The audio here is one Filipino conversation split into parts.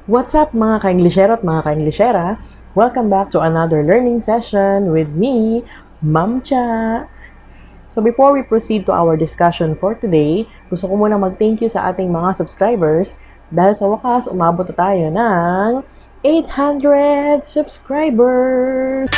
What's up mga ka-Englishero at mga ka-Englishera? Welcome back to another learning session with me, Ma'am Cha. So before we proceed to our discussion for today, gusto ko muna mag-thank you sa ating mga subscribers dahil sa wakas umabot na tayo ng 800 subscribers!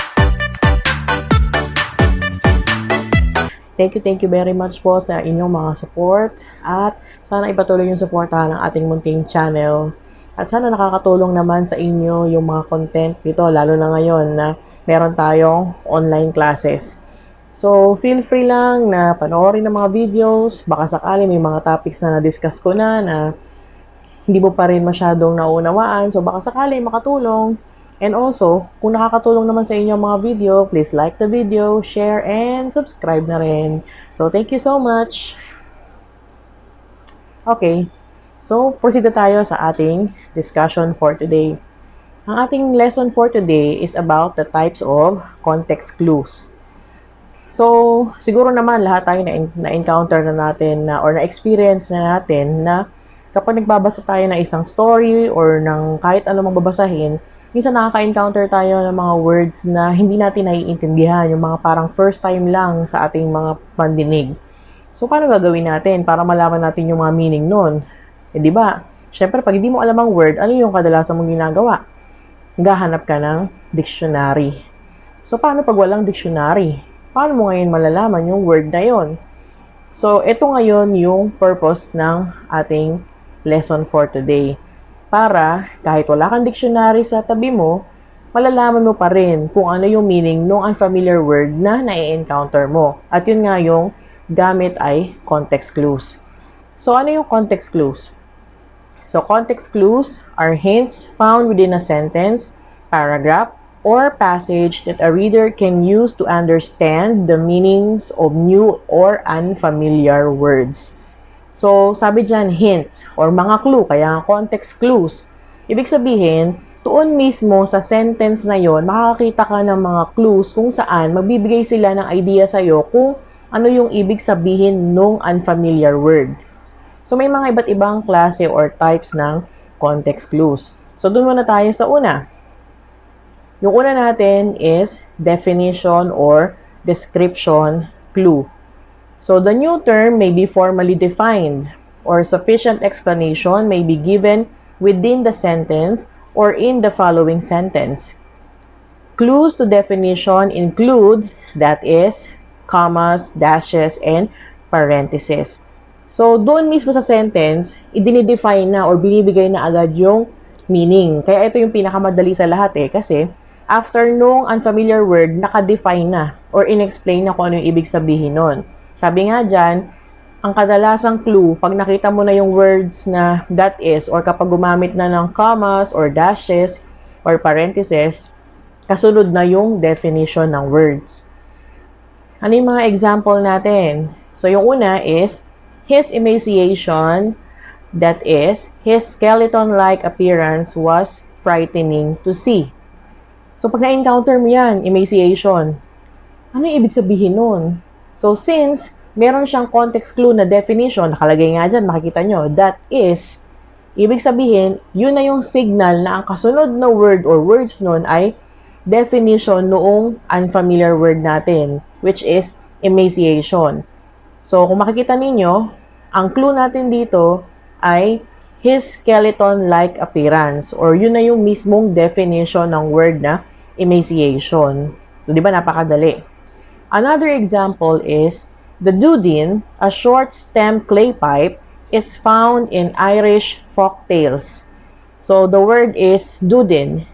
Thank you very much po sa inyong mga support at sana ipatuloy yung suportahan ng ating munting channel. At sana nakakatulong naman sa inyo yung mga content dito, lalo na ngayon na meron tayong online classes. So, feel free lang na panoorin ng mga videos. Baka sakali may mga topics na na-discuss ko na hindi mo pa rin masyadong naunawaan. So, baka sakali makatulong. And also, kung nakakatulong naman sa inyo mga video, please like the video, share, and subscribe na rin. So, thank you so much. Okay. So, proceed na tayo sa ating discussion for today. Ang ating lesson for today is about the types of context clues. So, siguro naman lahat tayo na-encounter na natin or na-experience na natin na kapag nagbabasa tayo ng isang story or ng kahit ano mang babasahin, minsan nakaka-encounter tayo ng mga words na hindi natin naiintindihan, yung mga parang first time lang sa ating mga pandinig. So, paano gagawin natin para malaman natin yung mga meaning nun? Di ba? Siyempre, pag hindi mo alam ang word, ano yung kadalasan mong ginagawa? Gahanap ka ng dictionary. So, paano pag walang dictionary? Paano mo ngayon malalaman yung word na yon? So, ito ngayon yung purpose ng ating lesson for today. Para, kahit wala kang dictionary sa tabi mo, malalaman mo pa rin kung ano yung meaning ng unfamiliar word na na-encounter mo. At yun nga yung gamit ay context clues. So, ano yung context clues? So, context clues are hints found within a sentence, paragraph, or passage that a reader can use to understand the meanings of new or unfamiliar words. So, sabi dyan, hints or mga clue, kaya context clues. Ibig sabihin, tuon mismo sa sentence na yon, makakakita ka ng mga clues kung saan magbibigay sila ng idea sa'yo kung ano yung ibig sabihin ng unfamiliar word. So, may mga iba't ibang klase or types ng context clues. So, dun muna tayo sa una. Yung una natin is definition or description clue. So, the new term may be formally defined or sufficient explanation may be given within the sentence or in the following sentence. Clues to definition include, that is, commas, dashes, and parentheses. So, doon mismo sa sentence, i-define na or binibigay na agad yung meaning. Kaya ito yung pinakamadali sa lahat kasi after nung unfamiliar word, naka-define na or in-explain na kung ano yung ibig sabihin nun. Sabi nga dyan, ang kadalasang clue, pag nakita mo na yung words na that is or kapag gumamit na ng commas or dashes or parentheses, kasunod na yung definition ng words. Ano yung mga example natin? So, yung una is, his emaciation, that is, his skeleton-like appearance was frightening to see. So, pag na-encounter mo yan, emaciation, ano yung ibig sabihin nun? So, since meron siyang context clue na definition, nakalagay nga dyan, makikita nyo, that is, ibig sabihin, yun na yung signal na ang kasunod na word or words nun ay definition noong unfamiliar word natin, which is emaciation. So, kung makikita ninyo, ang clue natin dito ay his skeleton-like appearance or yun na yung mismong definition ng word na emaciation. So, di ba napakadali? Another example is the dudin, a short stemmed clay pipe, is found in Irish folk tales. So, the word is dudin.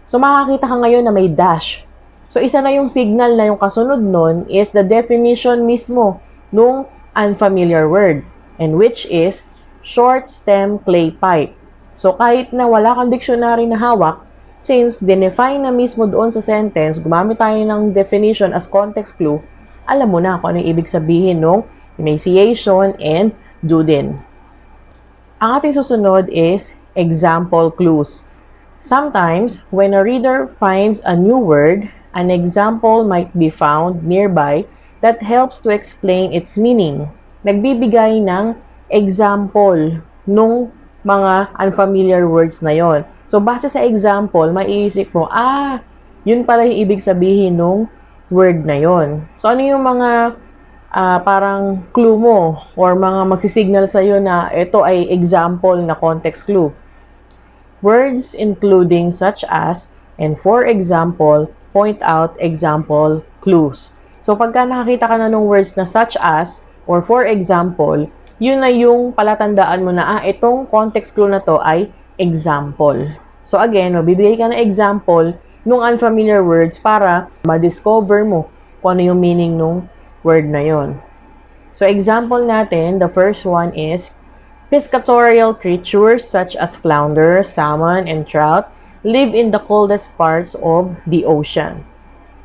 So, makakita ka ngayon na may dash. So, isa na yung signal na yung kasunod nun is the definition mismo nung unfamiliar word, and which is short stem clay pipe. So, kahit na wala kang dictionary na hawak, since define na mismo doon sa sentence, gumamit tayo ng definition as context clue, alam mo na kung ano yung ibig sabihin ng emaciation and dudin. Ang ating susunod is example clues. Sometimes, when a reader finds a new word, an example might be found nearby that helps to explain its meaning. Nagbibigay ng example nung mga unfamiliar words na yon. So, base sa example, maiisip mo, yun pala yung ibig sabihin nung word na yon. So, ano yung mga parang clue mo or mga magsisignal sa'yo na ito ay example na context clue? Words including such as and for example point out example clues. So, pagka nakakita ka na ng words na such as or for example, yun na yung palatandaan mo na, itong context clue na to ay example. So, again, mabibigay ka ng example nung unfamiliar words para ma-discover mo kung ano yung meaning nung word na yon. So, example natin, the first one is, piscatorial creatures such as flounder, salmon, and trout live in the coldest parts of the ocean.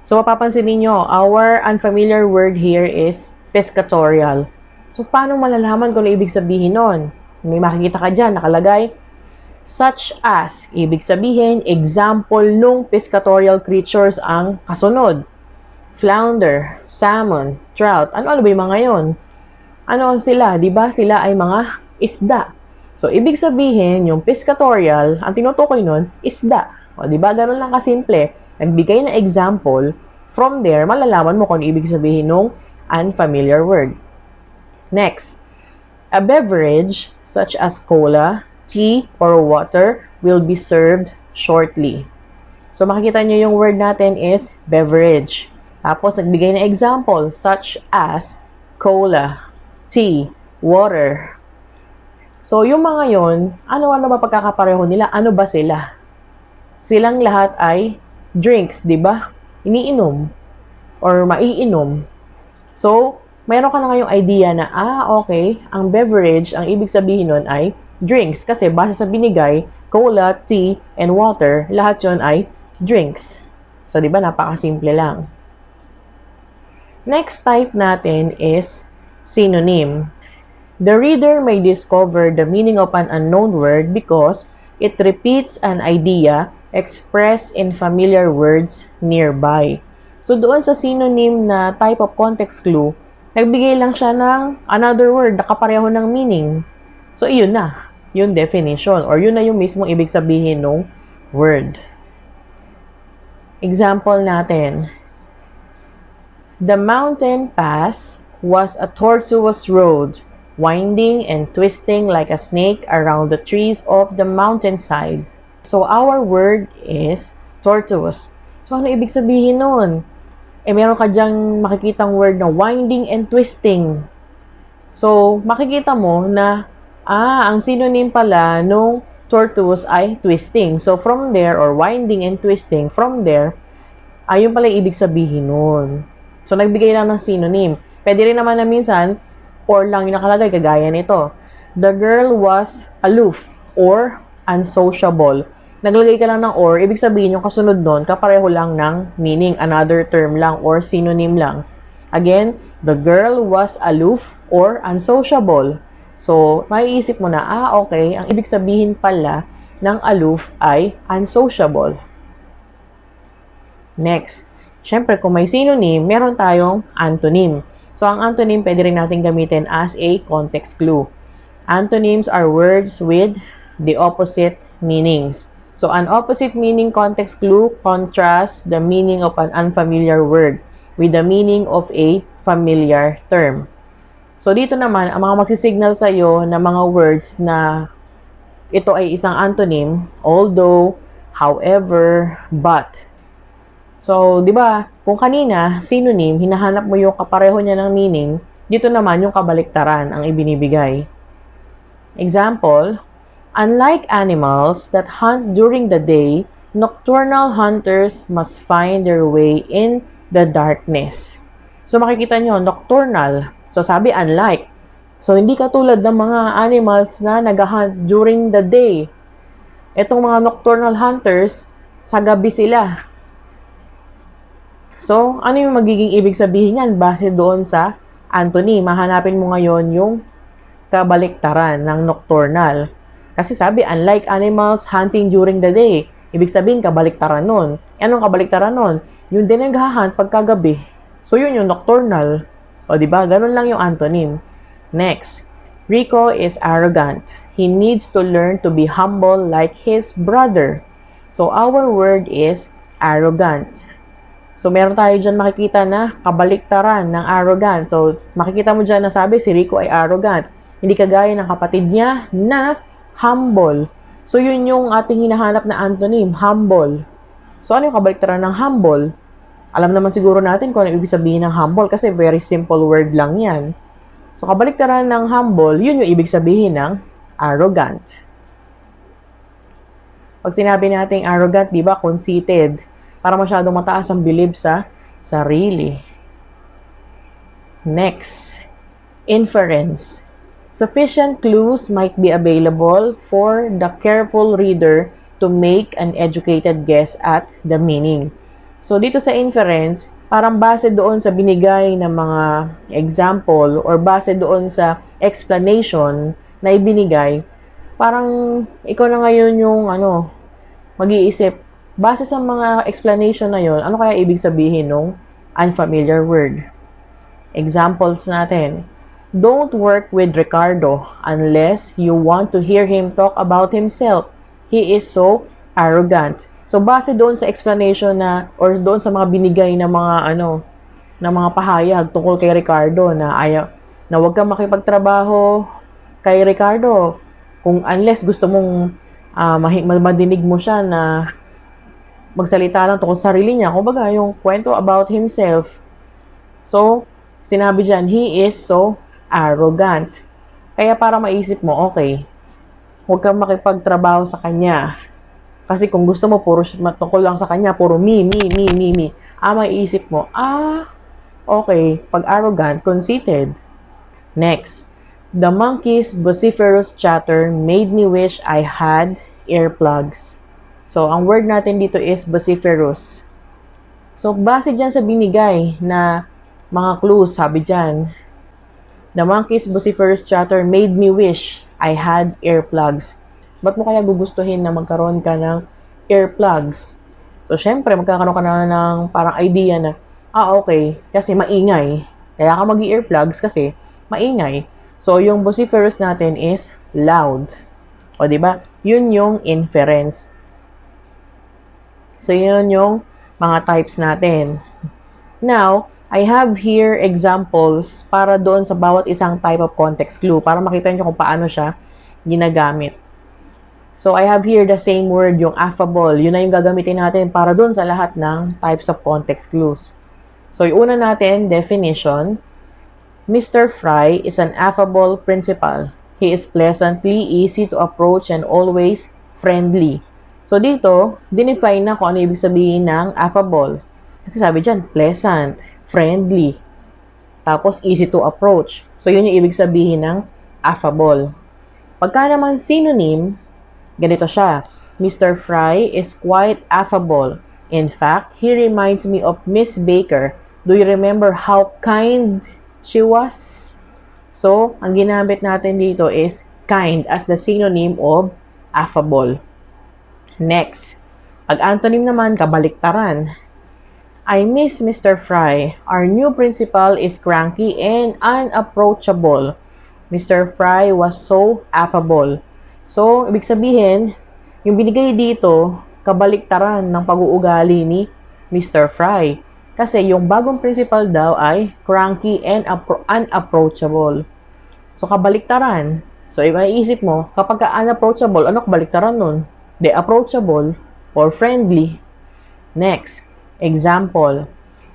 So, mapapansin ninyo, our unfamiliar word here is piscatorial. So, paano malalaman kung ano ibig sabihin nun? May makikita ka dyan, nakalagay, such as, ibig sabihin, example nung piscatorial creatures ang kasunod. Flounder, salmon, trout. Ano ba yung mga yon? Ano sila? Diba sila ay mga isda. So, ibig sabihin, yung piscatorial, ang tinutukoy nun, isda. O, diba? Ganun lang kasimple. Nagbigay na example. From there, malalaman mo kung ibig sabihin nung unfamiliar word. Next, a beverage such as cola, tea, or water will be served shortly. So, makikita nyo yung word natin is beverage. Tapos, nagbigay na example such as cola, tea, water. So, yung mga yon, ano-ano ba pagkakapareho nila? Ano ba sila? Silang lahat ay drinks, di ba? Iniinom or maiinom. So, mayroon ka na ngayong idea na, okay, ang beverage, ang ibig sabihin nun ay drinks. Kasi base sa binigay, cola, tea, and water, lahat yon ay drinks. So, di ba, napakasimple lang. Next type natin is synonym. The reader may discover the meaning of an unknown word because it repeats an idea expressed in familiar words nearby. So, doon sa synonym na type of context clue, nagbigay lang siya ng another word na kapareho ng meaning. So, iyon na, yung definition or yun na yung mismong ibig sabihin ng word. Example natin. The mountain pass was a tortuous road, winding and twisting like a snake around the trees of the mountainside. So, our word is tortuous. So, ano ibig sabihin nun? Meron ka dyang makikitang word na winding and twisting. So, makikita mo na, ang synonym pala nung tortuous ay twisting. So, from there, or winding and twisting, from there, ayun pala ibig sabihin nun. So, nagbigay lang ng synonym. Pwede rin naman na minsan, or lang yung nakalagay, kagaya nito. The girl was aloof or unsociable. Naglagay ka lang ng or, ibig sabihin yung kasunod nun, kapareho lang ng meaning, another term lang or synonym lang. Again, the girl was aloof or unsociable. So, maiisip mo na, okay, ang ibig sabihin pala ng aloof ay unsociable. Next, syempre kung may synonym, meron tayong antonym. So, ang antonym pwede rin natin gamitin as a context clue. Antonyms are words with the opposite meanings. So, an opposite meaning context clue contrasts the meaning of an unfamiliar word with the meaning of a familiar term. So, dito naman, ang mga magsisignal sa'yo na mga words na ito ay isang antonym, although, however, but. So, di ba, kung kanina, synonym, hinahanap mo yung kapareho niya ng meaning, dito naman yung kabaliktaran ang ibinibigay. Example, unlike animals that hunt during the day, nocturnal hunters must find their way in the darkness. So, makikita nyo, nocturnal. So, sabi, unlike. So, hindi katulad ng mga animals na nag-hunt during the day. Itong mga nocturnal hunters, sa gabi sila. So, ano yung magiging ibig sabihin yan? Base doon sa antonym. Mahanapin mo ngayon yung kabaliktaran ng nocturnal. Kasi sabi, unlike animals hunting during the day. Ibig sabihin, kabaliktaran nun. Anong kabaliktaran nun? Yung din nag-hunt pagkagabi. So, yun yung nocturnal. O, diba? Ganun lang yung antonym. Next, Rico is arrogant. he needs to learn to be humble like his brother. So, our word is arrogant. So, meron tayo dyan makikita na kabaliktaran ng arrogant. So, makikita mo dyan na sabi, si Rico ay arrogant. Hindi kagaya ng kapatid niya na humble. So, yun yung ating hinahanap na antonym, humble. So, ano yung kabaliktaran ng humble? Alam naman siguro natin kung ano ibig sabihin ng humble kasi very simple word lang yan. So, kabaliktaran ng humble, yun yung ibig sabihin ng arrogant. Pag sinabi nating arrogant, di ba, conceited. Para masyadong mataas ang bilib sa sarili. Next, inference. Sufficient clues might be available for the careful reader to make an educated guess at the meaning. So, dito sa inference, parang base doon sa binigay ng mga example or base doon sa explanation na ibinigay, parang ikaw na ngayon yung mag-iisip, base sa mga explanation na yon, ano kaya ibig sabihin ng unfamiliar word? Examples natin. Don't work with Ricardo unless you want to hear him talk about himself. He is so arrogant. So, base doon sa explanation na, or doon sa mga binigay na mga, na mga pahayag tungkol kay Ricardo na huwag kang makipagtrabaho kay Ricardo unless gusto mong madinig mo siya na magsalita lang tungkol sa sarili niya. Kumbaga, yung kwento about himself. So, sinabi dyan, he is so arrogant. Kaya para maisip mo, okay, huwag kang makipagtrabaho sa kanya. Kasi kung gusto mo, puro tungkol lang sa kanya, puro me. Maisip mo, okay, pag arrogant, conceited. Next, the monkey's vociferous chatter made me wish I had earplugs. So, ang word natin dito is vociferous. So, base dyan sa binigay na mga clues, sabi dyan, the monkey's vociferous chatter made me wish I had earplugs. Ba't mo kaya gugustuhin na magkaroon ka ng earplugs? So, syempre, magkakaroon ka na ng parang idea na, okay, kasi maingay. Kaya ka mag-earplugs kasi maingay. So, yung vociferous natin is loud. O, diba? Yun yung inference. So, yun yung mga types natin. Now, I have here examples para doon sa bawat isang type of context clue para makita nyo kung paano siya ginagamit. So, I have here the same word, yung affable. Yun na yung gagamitin natin para doon sa lahat ng types of context clues. So, yung una natin, definition. Mr. Fry is an affable principal. He is pleasantly easy to approach and always friendly. So, dito, dinefine na kung ano ibig sabihin ng affable. Kasi sabi dyan, pleasant, friendly, tapos easy to approach. So, yun yung ibig sabihin ng affable. Pagka naman synonym, ganito siya. Mr. Fry is quite affable. In fact, he reminds me of Miss Baker. Do you remember how kind she was? So, ang ginamit natin dito is kind as the synonym of affable. Next, pag antonym naman, kabaliktaran. I miss Mr. Fry. Our new principal is cranky and unapproachable. Mr. Fry was so affable. So, ibig sabihin, yung binigay dito, kabaliktaran ng pag-uugali ni Mr. Fry. Kasi yung bagong principal daw ay cranky and unapproachable. So, kabaliktaran. So, maiisip mo, kapag unapproachable, ano kabaliktaran nun? De approachable or friendly. Next, example.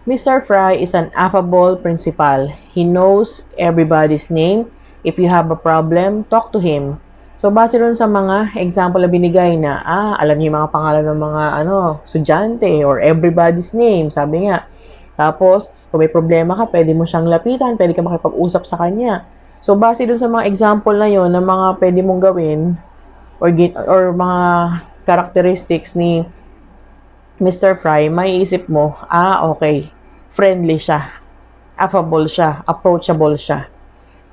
Mr. Fry is an affable principal. He knows everybody's name. If you have a problem, talk to him. So, base rin sa mga example na binigay na, alam niyo yung mga pangalan ng mga, estudyante or everybody's name, sabi nga. Tapos, kung may problema ka, pwede mo siyang lapitan, pwede ka makipag-usap sa kanya. So, base dun sa mga example na yon na mga pwede mong gawin or mga characteristics ni Mr. Fry, may isip mo, okay, friendly siya, affable siya, approachable siya.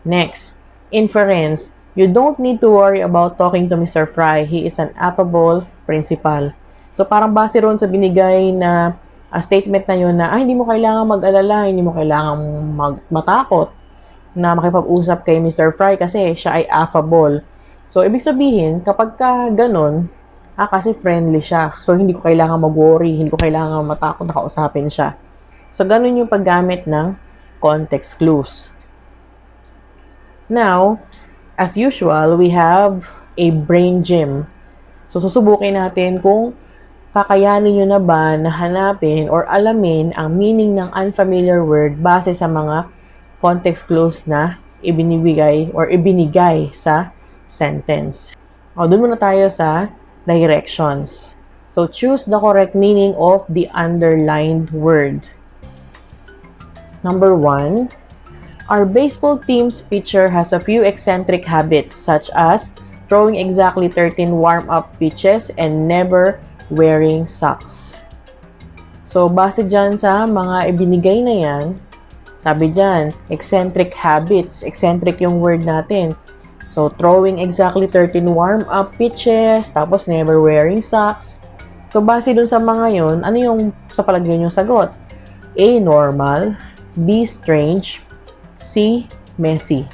Next, inference. You don't need to worry about talking to Mr. Fry. He is an affable principal. So, parang base ron sa binigay na statement na yun na, hindi mo kailangan mag-alala, hindi mo kailangan matakot na makipag-usap kay Mr. Fry kasi siya ay affable. So, ibig sabihin, kapag ka ganun, kasi friendly siya. So, hindi ko kailangan mag-worry, hindi ko kailangan matakot na kausapin siya. So, ganun yung paggamit ng context clues. Now, as usual, we have a brain gym. So, susubukin natin kung kakayanin nyo na ba na hanapin or alamin ang meaning ng unfamiliar word base sa mga context clues na ibinigay sa sentence. O, dun muna tayo sa directions. So, choose the correct meaning of the underlined word. Number 1, our baseball team's pitcher has a few eccentric habits such as throwing exactly 13 warm-up pitches and never wearing socks. So, base dyan sa mga ibinigay na yan, sabi dyan, eccentric habits. Eccentric yung word natin. So, throwing exactly 13 warm-up pitches, tapos never wearing socks. So, base dun sa mga yun, ano yung sa palagay yung sagot? A, normal. B, strange. C, messy.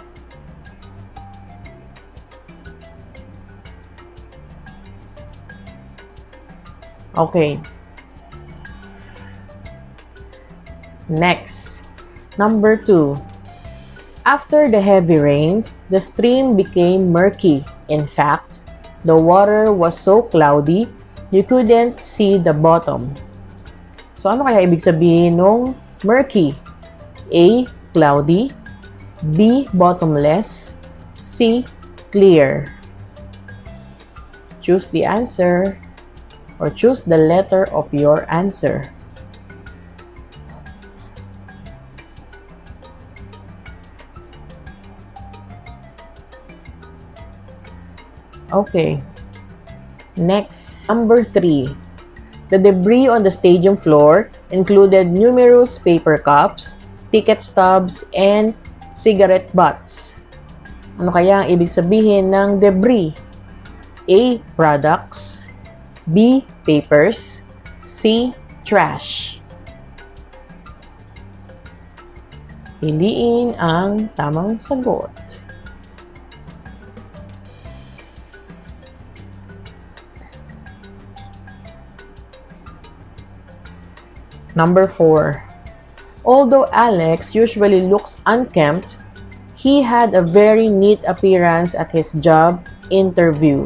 Okay. Next. Number 2. After the heavy rains, the stream became murky. In fact, the water was so cloudy, you couldn't see the bottom. So, ano kaya ibig sabihin nung murky? A, cloudy. B, bottomless. C, clear. Choose the answer or choose the letter of your answer. Okay. Next, number 3. The debris on the stadium floor included numerous paper cups, ticket stubs, and cigarette butts. Ano kaya ang ibig sabihin ng debris? A, products. B, papers. C, trash. Piliin ang tamang sagot. Number 4. Although Alex usually looks unkempt, he had a very neat appearance at his job interview.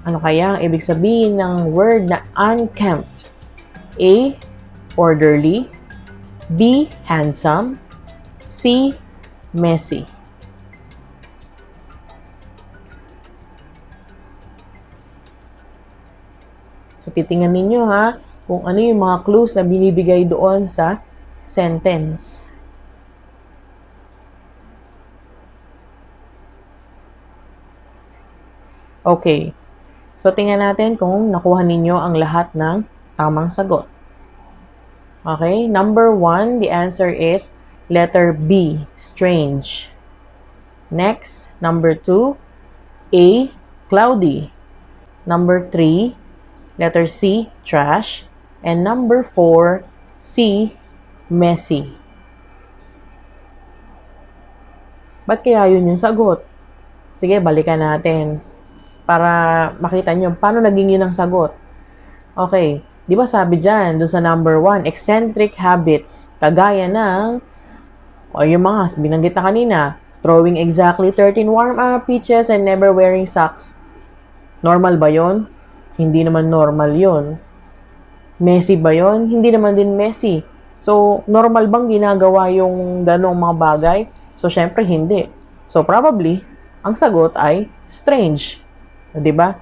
Ano kaya ang ibig sabihin ng word na unkempt? A, orderly. B, handsome. C, messy. So, titingnan ninyo ha, kung ano yung mga clues na binibigay doon sa sentence. Okay. So, tingnan natin kung nakuha ninyo ang lahat ng tamang sagot. Okay. Number 1, the answer is letter B, strange. Next, number 2, A, cloudy. Number 3, letter C, trash. And number 4, C, messy. Ba't kaya yun yung sagot? Sige, balikan natin para makita nyo paano naging yun ang sagot. Okay, di ba sabi dyan, doon sa number 1, eccentric habits, kagaya ng, o yung mga binanggit na kanina, throwing exactly 13 warm-up pitches and never wearing socks. Normal ba yon? Hindi naman normal yon. Messy ba yon? Hindi naman din messy. So, normal bang ginagawa yung ganong mga bagay? So, syempre hindi. So, probably, ang sagot ay strange. Diba?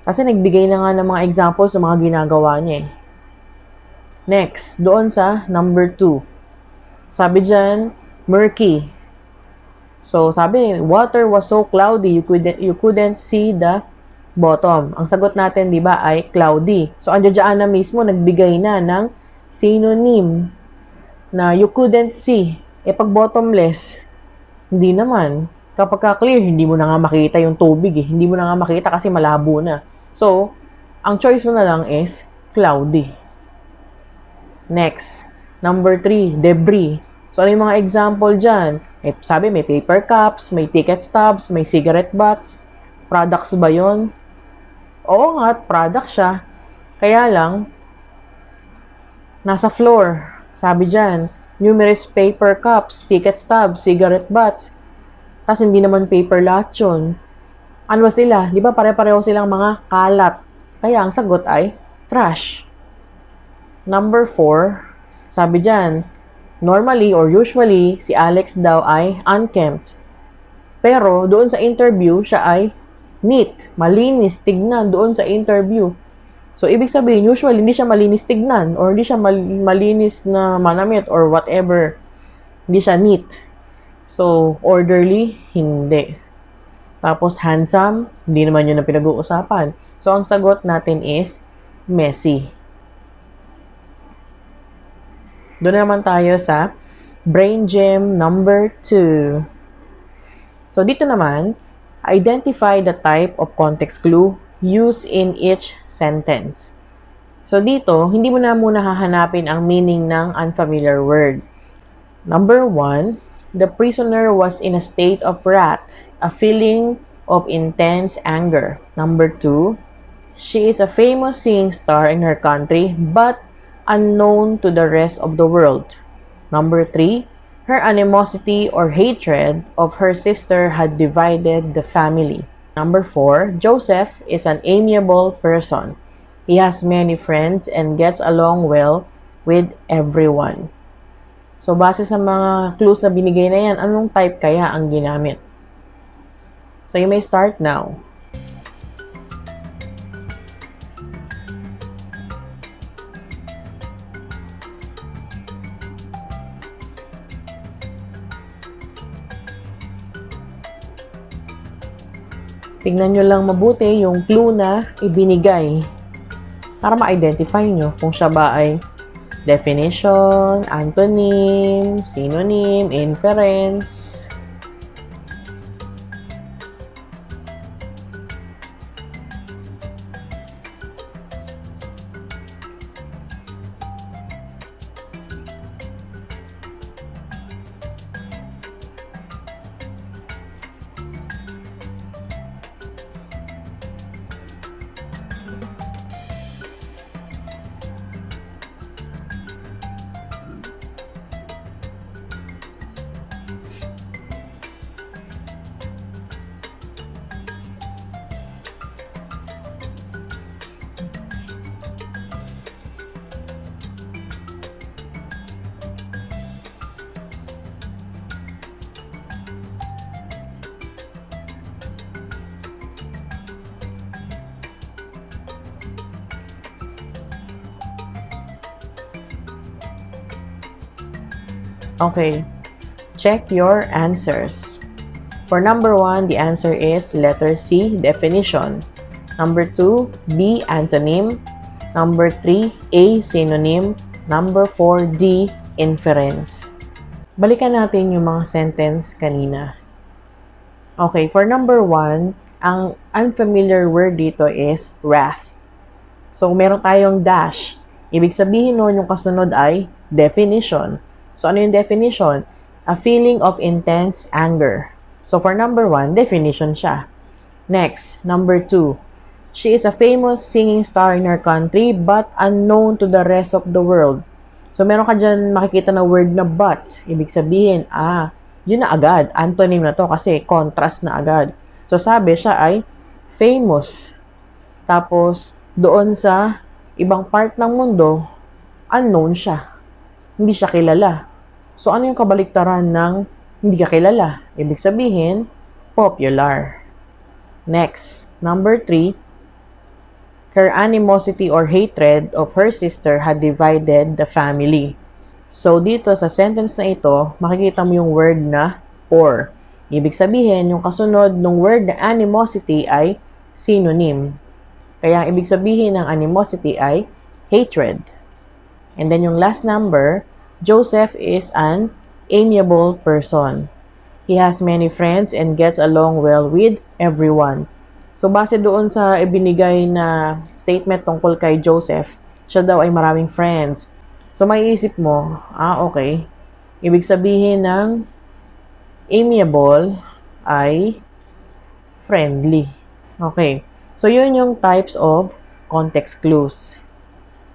Kasi nagbigay na nga ng mga examples sa mga ginagawa niya. Next, doon sa number 2. Sabi dyan, murky. So, sabi, water was so cloudy, you couldn't see the bottom. Ang sagot natin, di ba, ay cloudy. So, andyan na mismo, nagbigay na ng synonym na you couldn't see. Pag bottomless, hindi naman. Kapag clear, hindi mo na nga makita yung tubig eh. Hindi mo na nga makita kasi malabo na. So, ang choice mo na lang is cloudy. Next, number 3, debris. So, ano yung mga example dyan? Sabi, may paper cups, may ticket stubs, may cigarette butts. Products ba yon? Oo nga, product siya. Kaya lang, nasa floor. Sabi dyan, numerous paper cups, ticket stubs, cigarette butts. Tapos hindi naman paper lahat yun. Ano ba sila? Di ba pare-pareho silang mga kalat? Kaya ang sagot ay trash. Number 4, sabi dyan, normally or usually, si Alex daw ay unkempt. Pero doon sa interview, siya ay neat, malinis, tignan doon sa interview. So, ibig sabihin, usually, hindi siya malinis tignan or hindi siya malinis na manamit or whatever. Hindi siya neat. So, orderly, hindi. Tapos, handsome, hindi naman yun ang pinag-uusapan. So, ang sagot natin is messy. Doon naman tayo sa Brain Gem number 2. So, dito naman, identify the type of context clue used in each sentence. So, dito, hindi mo na muna hahanapin ang meaning ng unfamiliar word. Number 1, the prisoner was in a state of wrath, a feeling of intense anger. Number 2, she is a famous singing star in her country, but unknown to the rest of the world. Number 3, her animosity or hatred of her sister had divided the family. Number 4, Joseph is an amiable person. He has many friends and gets along well with everyone. So, base sa mga clues na binigay na yan, anong type kaya ang ginamit? So, you may start now. Tingnan nyo lang mabuti yung clue na ibinigay para ma-identify nyo kung siya ba ay definition, antonym, synonym, inference. Okay, check your answers. For number 1, the answer is letter C, definition. Number 2, B, antonym. Number 3, A, synonym. Number 4, D, inference. Balikan natin yung mga sentence kanina. Okay, for number 1, ang unfamiliar word dito is wrath. So, meron tayong dash. Ibig sabihin nun, yung kasunod ay definition. So, ano yung definition? A feeling of intense anger. So, for number 1, definition siya. Next, number 2. She is a famous singing star in her country but unknown to the rest of the world. So, meron ka dyan makikita na word na but. Ibig sabihin, yun na agad. Antonym na to kasi contrast na agad. So, sabi siya ay famous. Tapos, doon sa ibang part ng mundo, unknown siya. Hindi siya kilala. So, ano yung kabaliktaran ng hindi ka kilala? Ibig sabihin, popular. Next, number 3, her animosity or hatred of her sister had divided the family. So, dito sa sentence na ito, makikita mo yung word na or. Ibig sabihin, yung kasunod ng word na animosity ay synonym. Kaya, ibig sabihin ng animosity ay hatred. And then yung last number, Joseph is an amiable person. He has many friends and gets along well with everyone. So, base doon sa ibinigay na statement tungkol kay Joseph, siya daw ay maraming friends. So, maiisip mo, okay. Ibig sabihin ng amiable ay friendly. Okay. So, yun yung types of context clues.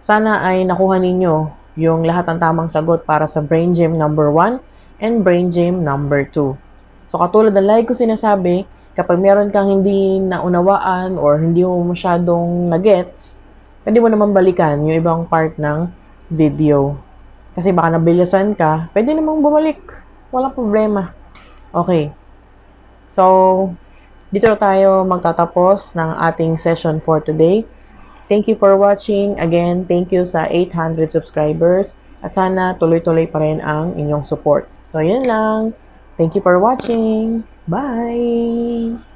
Sana ay nakuha ninyo yung lahat ng tamang sagot para sa Brain Gym number 1 and Brain Gym number 2. So, katulad ng lagi ko sinasabi, kapag meron kang hindi naunawaan or hindi mo masyadong nagets, pwede mo naman balikan yung ibang part ng video. Kasi baka nabilisan ka, pwede namang bumalik. Walang problema. Okay. So, dito na tayo magtatapos ng ating session for today. Thank you for watching. Again, thank you sa 800 subscribers. At sana tuloy-tuloy pa rin ang inyong support. So, yun lang. Thank you for watching. Bye!